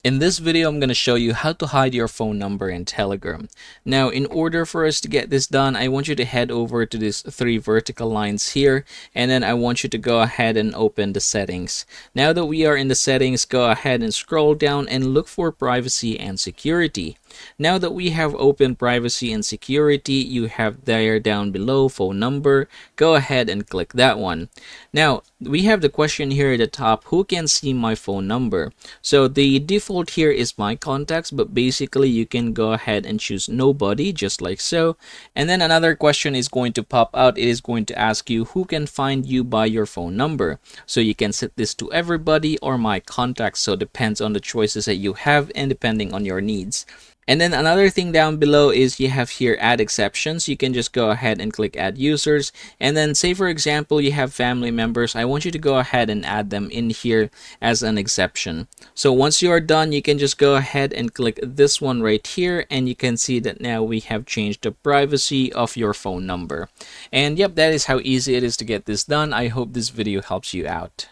In this video, I'm going to show you how to hide your phone number in Telegram. Now, in order for us to get this done, I want you to head over to these three vertical lines here, and then I want you to go ahead and open the settings. Now that we are in the settings, go ahead and scroll down and look for privacy and security. Now that we have opened privacy and security, you have there down below phone number. Go ahead and click that one. Now, we have the question here at the top, who can see my phone number? So the default here is my contacts, but basically you can go ahead and choose nobody, just like so. And then another question is going to pop out. It is going to ask you who can find you by your phone number. So you can set this to everybody or my contacts. So it depends on the choices that you have and depending on your needs. And then another thing down below is you have here add exceptions. You can just go ahead and click add users. And then say for example, you have family members. I want you to go ahead and add them in here as an exception. So once you are done, you can just go ahead and click this one right here. And you can see that now we have changed the privacy of your phone number. And yep, that is how easy it is to get this done. I hope this video helps you out.